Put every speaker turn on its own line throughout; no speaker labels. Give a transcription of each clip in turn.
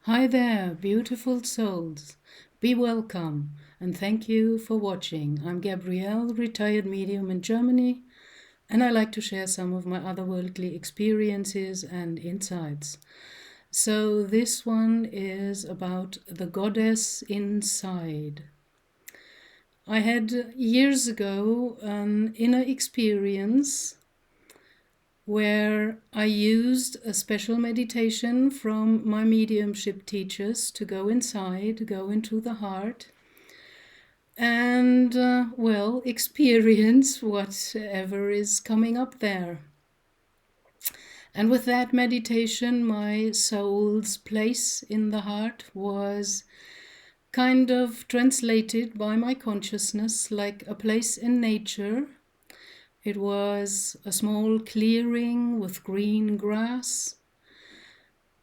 Hi there, beautiful souls. Be welcome and thank you for watching. I'm Gabrielle, retired medium in Germany, and I like to share some of my otherworldly experiences and insights. So, this one is about the goddess inside. I had years ago an inner experience where I used a special meditation from my mediumship teachers to go inside, go into the heart, and, experience whatever is coming up there. And with that meditation, my soul's place in the heart was kind of translated by my consciousness like a place in nature. It was a small clearing with green grass,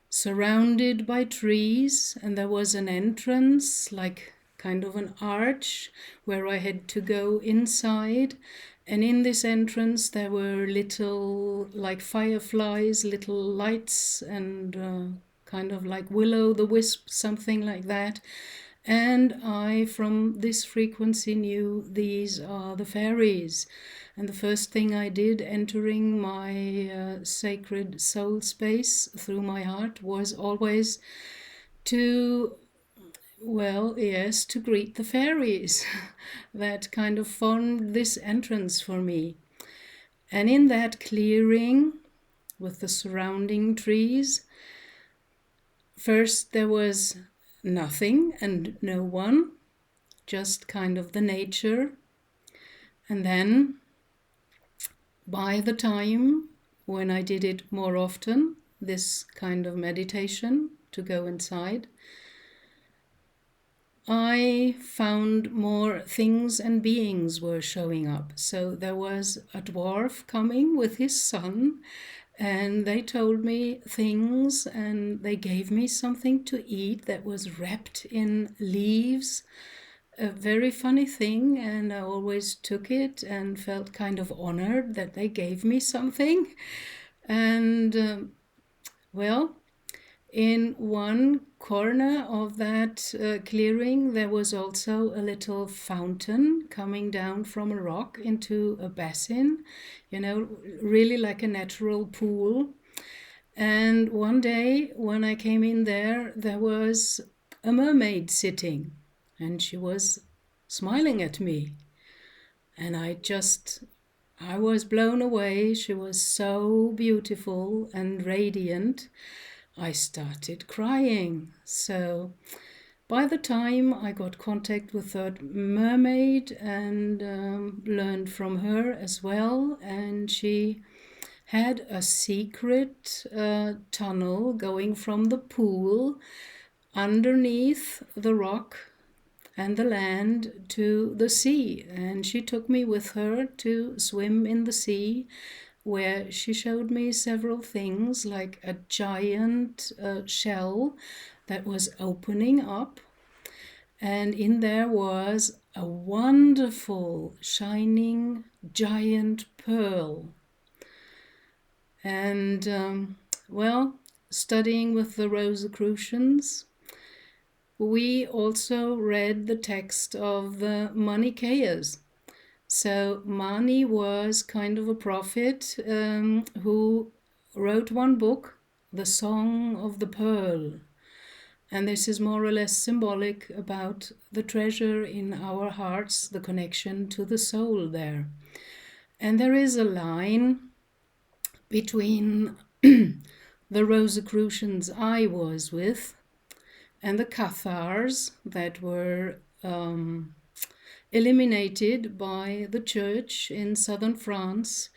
surrounded by trees, and there was an entrance, like kind of an arch, where I had to go inside. And in this entrance there were little, like fireflies, little lights, and kind of like will-o'-the-wisp, something like that. And I, from this frequency, knew these are the fairies. And the first thing I did entering my sacred soul space through my heart was always to, to greet the fairies that kind of formed this entrance for me. And in that clearing with the surrounding trees, first there was nothing and no one, just kind of the nature. And then by the time when I did it more often, this kind of meditation to go inside, I found more things and beings were showing up. So there was a dwarf coming with his son, and they told me things, and they gave me something to eat that was wrapped in leaves. A very funny thing, and I always took it and felt kind of honored that they gave me something. And in one corner of that clearing, there was also a little fountain coming down from a rock into a basin, really like a natural pool. And one day when I came in there, there was a mermaid sitting, and she was smiling at me. And I was blown away. She was so beautiful and radiant. I started crying. So by the time I got contact with that mermaid and learned from her as well, and she had a secret tunnel going from the pool underneath the rock and the land to the sea. And she took me with her to swim in the sea, where she showed me several things, like a giant shell that was opening up. And in there was a wonderful, shining, giant pearl. And, studying with the Rosicrucians, we also read the text of the Manichaeans. So Mani was kind of a prophet who wrote one book, The Song of the Pearl. And this is more or less symbolic about the treasure in our hearts, the connection to the soul there. And there is a line between the Rosicrucians I was with and the Cathars that were eliminated by the church in southern France,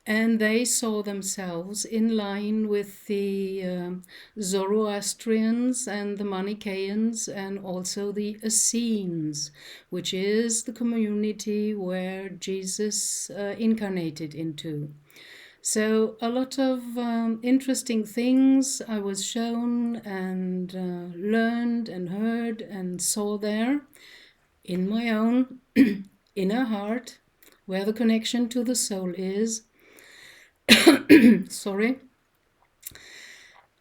and they saw themselves in line with the Zoroastrians and the Manichaeans and also the Essenes, which is the community where Jesus incarnated into. So a lot of interesting things I was shown and learned and heard and saw there in my own inner heart, where the connection to the soul is. Sorry.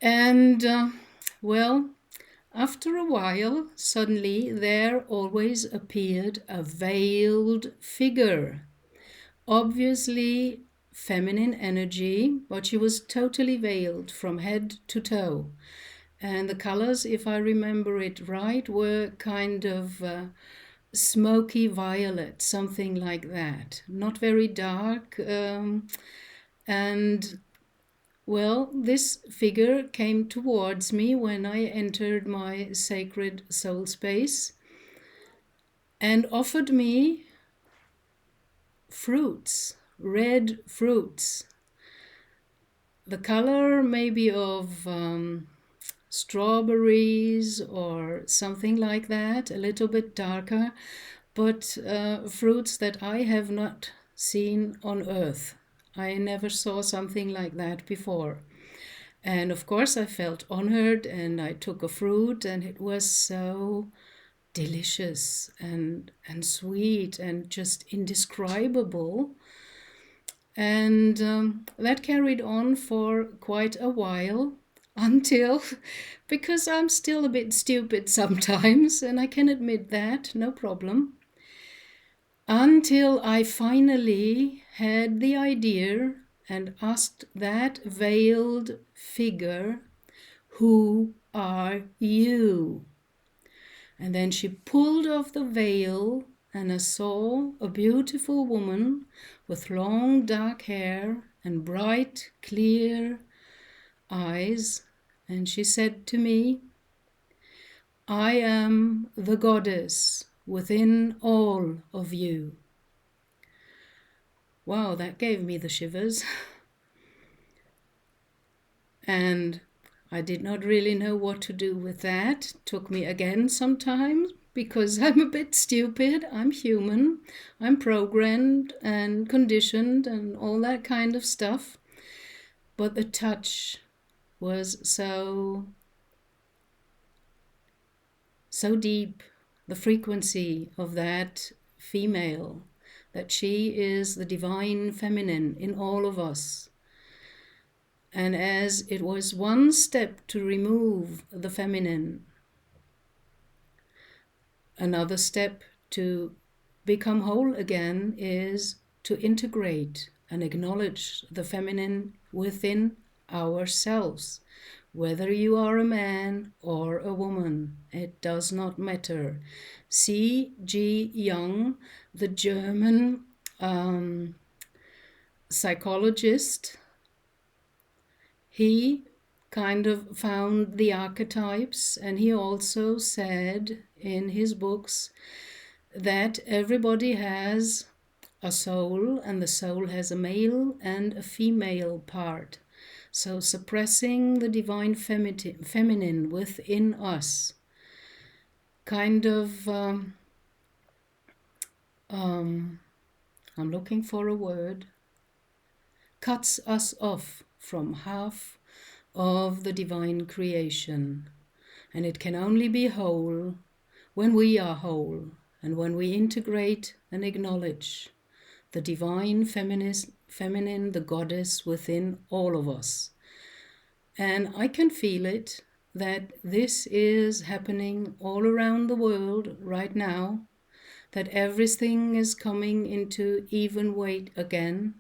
And After a while, suddenly there always appeared a veiled figure, obviously feminine energy, but she was totally veiled from head to toe. And the colors, if I remember it right, were kind of smoky violet, something like that. Not very dark. And well, this figure came towards me when I entered my sacred soul space and offered me fruits, red fruits. The color maybe of strawberries or something like that, a little bit darker, but fruits that I have not seen on earth. I never saw something like that before. And of course, I felt honored and I took a fruit, and it was so delicious and sweet and just indescribable. And that carried on for quite a while until, because I'm still a bit stupid sometimes, and I can admit that, no problem, until I finally had the idea and asked that veiled figure, "Who are you?" And then she pulled off the veil, and I saw a beautiful woman with long dark hair and bright, clear eyes. And she said to me, "I am the goddess within all of you." Wow, that gave me the shivers. And I did not really know what to do with that. Took me again some time because I'm a bit stupid. I'm human. I'm programmed and conditioned and all that kind of stuff. But the touch was so deep. The frequency of that female, that she is the divine feminine in all of us. And as it was one step to remove the feminine, another step to become whole again is to integrate and acknowledge the feminine within ourselves. Whether you are a man or a woman, it does not matter. C.G. Jung, the German psychologist, he kind of found the archetypes, and he also said in his books that everybody has a soul, and the soul has a male and a female part. So suppressing the divine feminine within us kind of I'm looking for a word, cuts us off from half of the divine creation. And it can only be whole when we are whole and when we integrate and acknowledge the divine feminine, the goddess within all of us. And I can feel it, that this is happening all around the world right now, that everything is coming into even weight again.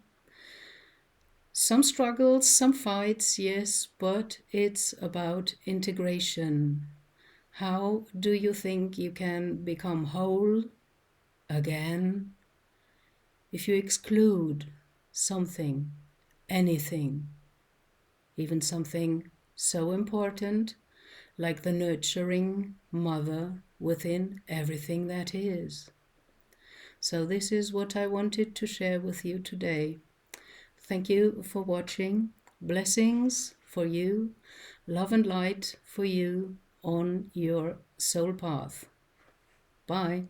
Some struggles, some fights, yes, but it's about integration. How do you think you can become whole again if you exclude something, anything, even something so important like the nurturing mother within everything that is? So this is what I wanted to share with you today. Thank you for watching. Blessings for you. Love and light for you on your soul path. Bye.